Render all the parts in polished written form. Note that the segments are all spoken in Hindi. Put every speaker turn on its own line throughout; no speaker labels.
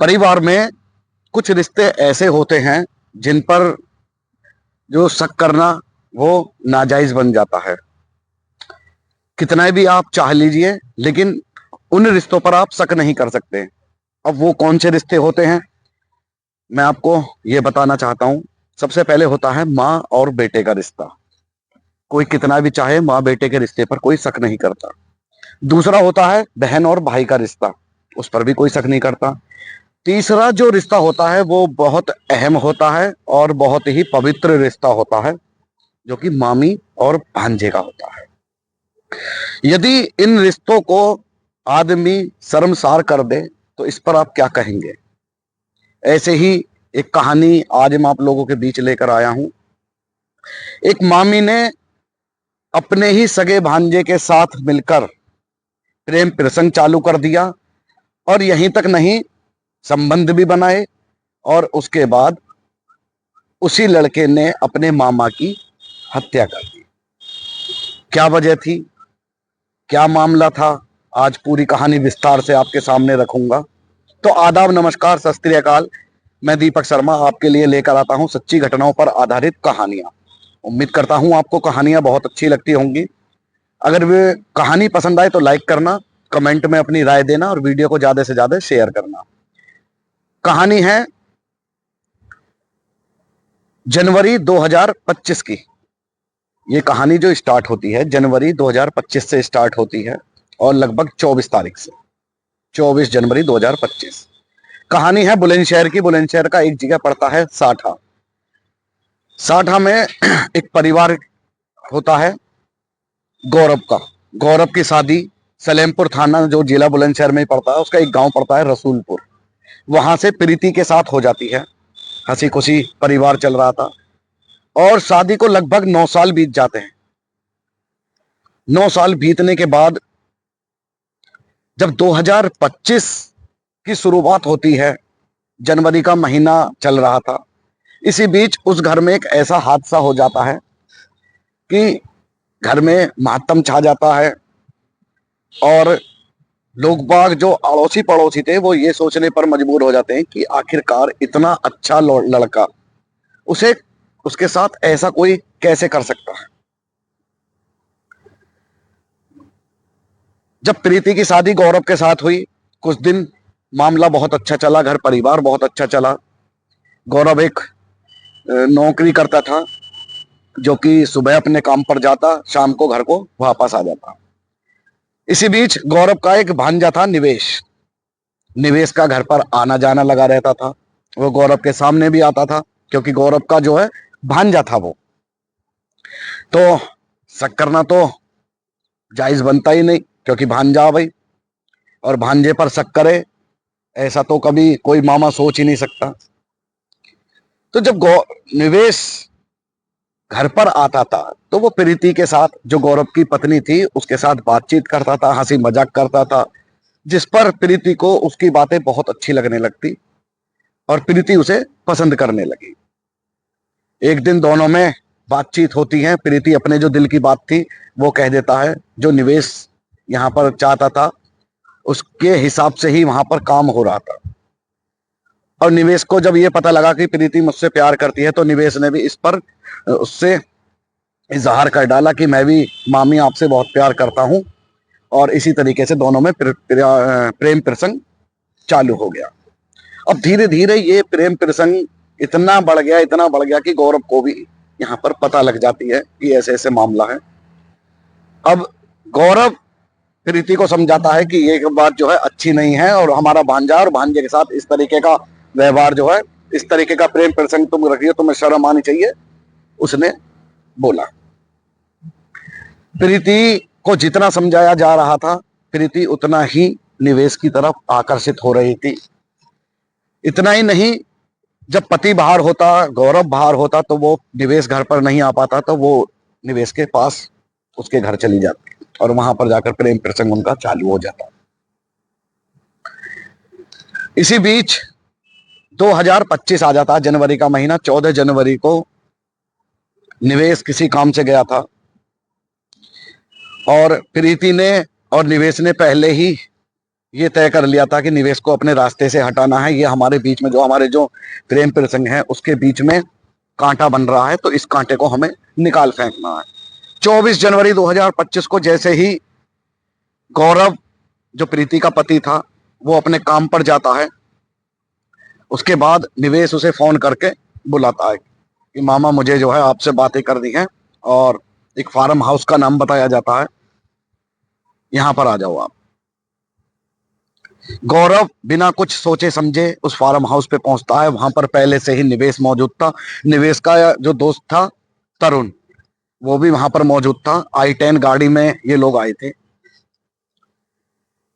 परिवार में कुछ रिश्ते ऐसे होते हैं जिन पर जो शक करना वो नाजायज बन जाता है। कितना भी आप चाह लीजिए लेकिन उन रिश्तों पर आप शक नहीं कर सकते। अब वो कौन से रिश्ते होते हैं मैं आपको ये बताना चाहता हूं। सबसे पहले होता है माँ और बेटे का रिश्ता। कोई कितना भी चाहे माँ बेटे के रिश्ते पर कोई शक नहीं करता। दूसरा होता है बहन और भाई का रिश्ता, उस पर भी कोई शक नहीं करता। तीसरा जो रिश्ता होता है वो बहुत अहम होता है और बहुत ही पवित्र रिश्ता होता है, जो कि मामी और भांजे का होता है। यदि इन रिश्तों को आदमी शर्मसार कर दे तो इस पर आप क्या कहेंगे। ऐसे ही एक कहानी आज मैं आप लोगों के बीच लेकर आया हूं। एक मामी ने अपने ही सगे भांजे के साथ मिलकर प्रेम प्रसंग चालू कर दिया और यहीं तक नहीं, संबंध भी बनाए और उसके बाद उसी लड़के ने अपने मामा की हत्या कर दी। क्या वजह थी, क्या मामला था, आज पूरी कहानी विस्तार से आपके सामने रखूंगा। तो आदाब, नमस्कार, सत श्री अकाल। मैं दीपक शर्मा आपके लिए लेकर आता हूं सच्ची घटनाओं पर आधारित कहानियां। उम्मीद करता हूं आपको कहानियां बहुत अच्छी लगती होंगी। अगर वे कहानी पसंद आए तो लाइक करना, कमेंट में अपनी राय देना और वीडियो को ज्यादा से ज्यादा शेयर करना। कहानी है जनवरी 2025 की। ये कहानी जो स्टार्ट होती है जनवरी 2025 से स्टार्ट होती है और लगभग 24 तारीख से, 24 जनवरी 2025। कहानी है बुलंदशहर की। बुलंदशहर का एक जगह पड़ता है साठा। साठा में एक परिवार होता है गौरव का। गौरव की शादी सलेमपुर थाना जो जिला बुलंदशहर में पड़ता है उसका एक गांव पड़ता है रसूलपुर, वहां से प्रीति के साथ हो जाती है। हंसी खुशी परिवार चल रहा था और शादी को लगभग 9 साल बीत जाते हैं। 9 साल बीतने के बाद जब 2025 की शुरुआत होती है, जनवरी का महीना चल रहा था, इसी बीच उस घर में एक ऐसा हादसा हो जाता है कि घर में मातम छा जाता है और लोग बाग जो अड़ोसी पड़ोसी थे वो ये सोचने पर मजबूर हो जाते हैं कि आखिरकार इतना अच्छा लड़का उसे उसके साथ ऐसा कोई कैसे कर सकता है। जब प्रीति की शादी गौरव के साथ हुई, कुछ दिन मामला बहुत अच्छा चला, घर परिवार बहुत अच्छा चला। गौरव एक नौकरी करता था जो कि सुबह अपने काम पर जाता, शाम को घर को वापस आ जाता। इसी बीच गौरव का एक भांजा था निवेश। निवेश का घर पर आना जाना लगा रहता था। वो गौरव के सामने भी आता था क्योंकि गौरव का जो है भांजा था वो। तो शक करना तो जायज बनता ही नहीं क्योंकि भांजा भाई, और भांजे पर शक करे ऐसा तो कभी कोई मामा सोच ही नहीं सकता। तो जब निवेश घर पर आता था तो वो प्रीति के साथ, जो गौरव की पत्नी थी, उसके साथ बातचीत करता था, हंसी मजाक करता था, जिस पर प्रीति को उसकी बातें बहुत अच्छी लगने लगती और प्रीति उसे पसंद करने लगी। एक दिन दोनों में बातचीत होती है। प्रीति अपने जो दिल की बात थी वो कह देता है। जो निवेश यहाँ पर चाहता था उसके हिसाब से ही वहां पर काम हो रहा था। और निवेश को जब ये पता लगा कि प्रीति मुझसे प्यार करती है तो निवेश ने भी इस पर उससे इजहार कर डाला कि मैं भी मामी आपसे बहुत प्यार करता हूं, और इसी तरीके से दोनों में प्रेम प्रसंग चालू हो गया। अब धीरे धीरे ये प्रेम प्रसंग इतना बढ़ गया, इतना बढ़ गया कि गौरव को भी यहाँ पर पता लग जाती है कि ऐसे ऐसे मामला है। अब गौरव प्रीति को समझाता है कि ये बात जो है अच्छी नहीं है और हमारा भांजा और भांजे के साथ इस तरीके का व्यवहार जो है, इस तरीके का प्रेम प्रसंग तुम रखिए, तुम्हें शर्म आनी चाहिए, उसने बोला। प्रीति को जितना समझाया जा रहा था प्रीति उतना ही निवेश की तरफ आकर्षित हो रही थी। इतना ही नहीं, जब पति बाहर होता, गौरव बाहर होता, तो वो निवेश घर पर नहीं आ पाता तो वो निवेश के पास उसके घर चली जाती और वहां पर जाकर प्रेम प्रसंग उनका चालू हो जाता। इसी बीच 2025 आ जाता, जनवरी का महीना। 14 जनवरी को निवेश किसी काम से गया था और प्रीति ने और निवेश ने पहले ही ये तय कर लिया था कि निवेश को अपने रास्ते से हटाना है। ये हमारे बीच में जो हमारे जो प्रेम प्रसंग है उसके बीच में कांटा बन रहा है, तो इस कांटे को हमें निकाल फेंकना है। 24 जनवरी 2025 को जैसे ही गौरव, जो प्रीति का पति था, वो अपने काम पर जाता है, उसके बाद निवेश उसे फोन करके बुलाता है कि मामा मुझे जो है आपसे बातें करनी है, और एक फार्म हाउस का नाम बताया जाता है, यहां पर आ जाओ आप। गौरव बिना कुछ सोचे समझे उस फार्म हाउस पे पहुंचता है। वहां पर पहले से ही निवेश मौजूद था। निवेश का जो दोस्त था तरुण, वो भी वहां पर मौजूद था। i10 गाड़ी में ये लोग आए थे।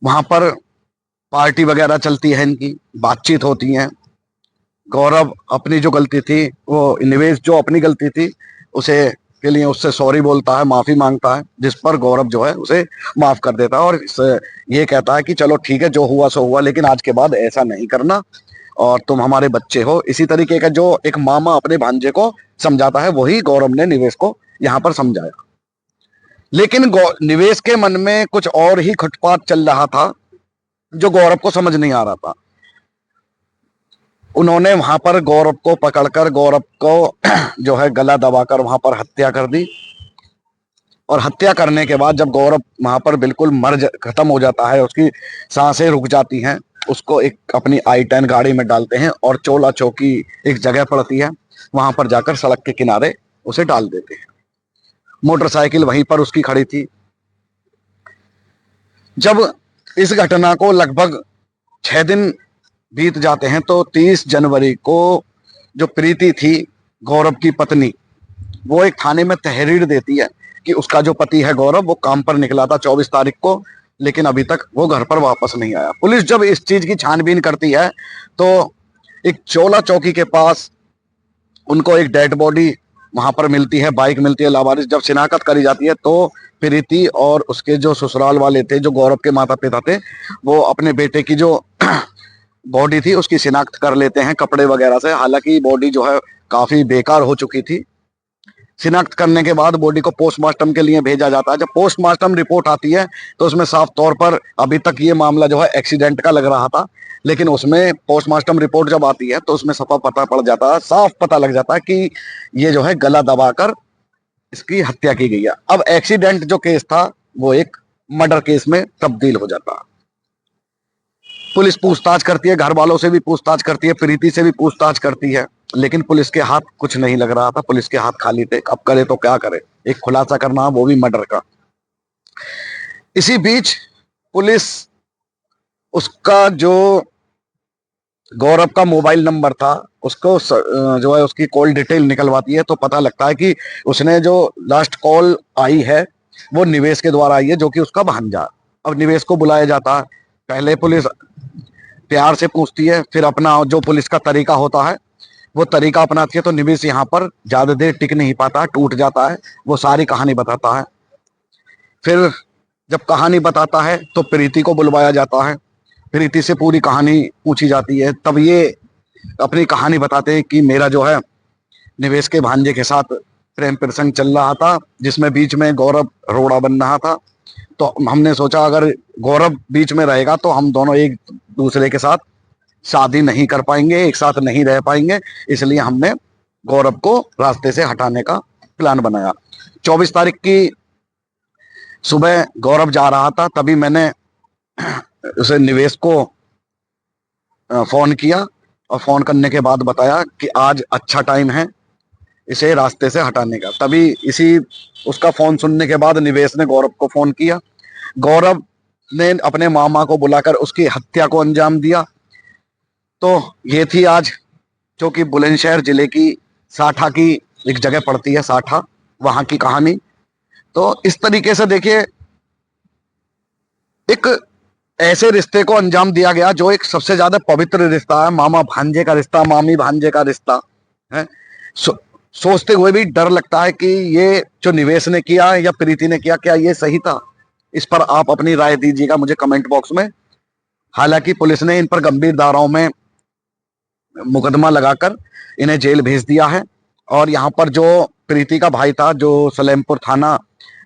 वहां पर पार्टी वगैरह चलती है, इनकी बातचीत होती है। गौरव अपनी जो गलती थी, वो निवेश जो अपनी गलती थी उसे के लिए उससे सॉरी बोलता है, माफी मांगता है, जिस पर गौरव जो है उसे माफ कर देता है और ये कहता है कि चलो ठीक है, जो हुआ सो हुआ, लेकिन आज के बाद ऐसा नहीं करना, और तुम हमारे बच्चे हो। इसी तरीके का जो एक मामा अपने भांजे को समझाता है, वही गौरव ने निवेश को यहाँ पर समझाया। लेकिन निवेश के मन में कुछ और ही खटपाट चल रहा था, जो गौरव को समझ नहीं आ रहा था। उन्होंने वहां पर गौरव को पकड़कर, गौरव को जो है गला दबाकर वहां पर हत्या कर दी। और हत्या करने के बाद जब गौरव वहां पर बिल्कुल खत्म हो जाता है, उसकी सांसें रुक जाती हैं, उसको एक अपनी i10 गाड़ी में डालते हैं और चोला चौकी एक जगह पड़ती है, वहां पर जाकर सड़क के किनारे उसे डाल देते हैं। मोटरसाइकिल वहीं पर उसकी खड़ी थी। जब इस घटना को लगभग 6 दिन बीत जाते हैं, तो 30 जनवरी को जो प्रीति थी, गौरव की पत्नी, वो एक थाने में तहरीर देती है कि उसका जो पति है गौरव, वो काम पर निकला था 24 तारीख को, लेकिन अभी तक वो घर पर वापस नहीं आया। पुलिस जब इस चीज की छानबीन करती है, तो एक चोला चौकी के पास उनको एक डेड बॉडी वहां पर मिलती है, बाइक मिलती है लावारिस। जब शिनाख्त करी जाती है, तो प्रीति और उसके जो ससुराल वाले थे, जो गौरव के माता पिता थे, वो अपने बेटे की जो बॉडी थी उसकी शिनाख्त कर लेते हैं कपड़े वगैरह से। हालांकि बॉडी जो है काफी बेकार हो चुकी थी। शिनाख्त करने के बाद बॉडी को पोस्टमार्टम के लिए भेजा जाता है। जब पोस्टमार्टम रिपोर्ट आती है, तो उसमें साफ तौर पर, अभी तक ये मामला जो है एक्सीडेंट का लग रहा था, लेकिन उसमें पोस्टमार्टम रिपोर्ट जब आती है, तो उसमें सफा पता पड़ जाता है, साफ पता लग जाता है कि ये जो है गला दबाकर इसकी हत्या की गई है। अब एक्सीडेंट जो केस था, वो एक मर्डर केस में तब्दील हो जाता है। पुलिस पूछताछ करती है, घर वालों से भी पूछताछ करती है, प्रीति से भी पूछताछ करती है, लेकिन पुलिस के हाथ कुछ नहीं लग रहा था। पुलिस के हाथ खाली थे। अब करे तो क्या करे, एक खुलासा करना, वो भी मर्डर का। इसी बीच पुलिस उसका जो गौरव का मोबाइल नंबर था, उसको जो है उसकी कॉल डिटेल निकलवाती है, तो पता लगता है कि उसने जो लास्ट कॉल आई है, वो निवेश के द्वारा आई है, जो कि उसका भांजा। अब निवेश को बुलाया जाता है। पहले पुलिस प्यार से पूछती है, फिर अपना जो पुलिस का तरीका होता है वो तरीका अपनाती है। तो निवेश यहाँ पर ज्यादा देर टिक नहीं पाता, टूट जाता है। वो सारी कहानी बताता है। फिर जब कहानी बताता है, तो प्रीति को बुलवाया जाता है। प्रीति से पूरी कहानी पूछी जाती है। तब ये अपनी कहानी बताते हैं कि मेरा जो है निवेश के भांजे के साथ प्रेम प्रसंग चल रहा था, जिसमें बीच में गौरव रोड़ा बन रहा था। तो हमने सोचा अगर गौरव बीच में रहेगा, तो हम दोनों एक दूसरे के साथ शादी नहीं कर पाएंगे, एक साथ नहीं रह पाएंगे। इसलिए हमने गौरव को रास्ते से हटाने का प्लान बनाया। 24 तारीख की सुबह गौरव जा रहा था, तभी मैंने उसे निवेश को फोन किया, और फोन करने के बाद बताया कि आज अच्छा टाइम है इसे रास्ते से हटाने का। तभी इसी उसका फोन सुनने के बाद निवेश ने गौरव को फोन किया। गौरव ने अपने मामा को बुलाकर उसकी हत्या को अंजाम दिया। तो ये थी आज, जो कि बुलंदशहर जिले की साठा की एक जगह पड़ती है, साठा, वहां की कहानी। तो इस तरीके से देखिए, एक ऐसे रिश्ते को अंजाम दिया गया जो एक सबसे ज्यादा पवित्र रिश्ता है, मामा भांजे का रिश्ता, मामी भांजे का रिश्ता है। सोचते हुए भी डर लगता है कि ये जो निवेश ने किया या प्रीति ने किया, क्या ये सही था? इस पर आप अपनी राय दीजिएगा मुझे कमेंट बॉक्स में। हालांकि पुलिस ने इन पर गंभीर धाराओं में मुकदमा लगाकर इन्हें जेल भेज दिया है। और यहाँ पर जो प्रीति का भाई था, जो सलेमपुर थाना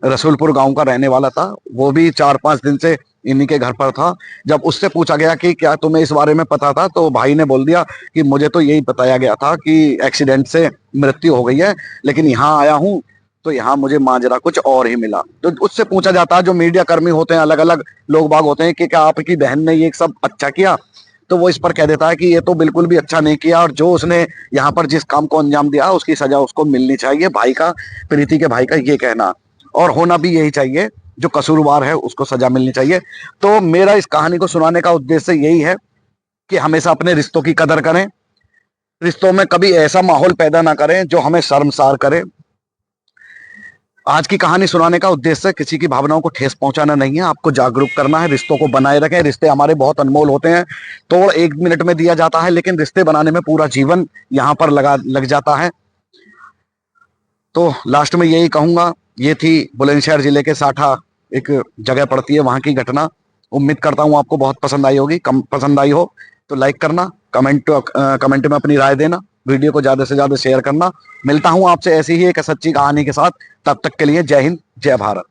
रसूलपुर गांव का रहने वाला था, वो भी 4-5 दिन से इन्हीं के घर पर था। जब उससे पूछा गया कि क्या तुम्हें इस बारे में पता था, तो भाई ने बोल दिया कि मुझे तो यही बताया गया था कि एक्सीडेंट से मृत्यु हो गई है, लेकिन यहाँ आया हूँ तो यहाँ मुझे माजरा कुछ और ही मिला। तो उससे पूछा जाता है, जो मीडिया कर्मी होते हैं, अलग अलग लोग बाग होते हैं, कि क्या आपकी बहन ने ये सब अच्छा किया, तो वो इस पर कह देता है कि ये तो बिल्कुल भी अच्छा नहीं किया, और जो उसने यहाँ पर जिस काम को अंजाम दिया उसकी सजा उसको मिलनी चाहिए। भाई का, प्रीति के भाई का ये कहना, और होना भी यही चाहिए, जो कसूरवार है उसको सजा मिलनी चाहिए। तो मेरा इस कहानी को सुनाने का उद्देश्य यही है कि हमेशा अपने रिश्तों की कदर करें, रिश्तों में कभी ऐसा माहौल पैदा ना करें जो हमें शर्मसार करे। आज की कहानी सुनाने का उद्देश्य किसी की भावनाओं को ठेस पहुंचाना नहीं है, आपको जागरूक करना है, रिश्तों को बनाए रखें। रिश्ते हमारे बहुत अनमोल होते हैं, तोड़ एक मिनट में दिया जाता है, लेकिन रिश्ते बनाने में पूरा जीवन यहाँ पर लग जाता है। तो लास्ट में यही कहूंगा, ये थी बुलंदशहर जिले के साठा एक जगह पड़ती है, वहां की घटना। उम्मीद करता हूँ आपको बहुत पसंद आई होगी। पसंद आई हो तो लाइक करना, कमेंट में अपनी राय देना, वीडियो को ज्यादा से ज्यादा शेयर करना। मिलता हूँ आपसे ऐसी ही एक सच्ची कहानी के साथ, तब तक के लिए जय हिंद, जय भारत।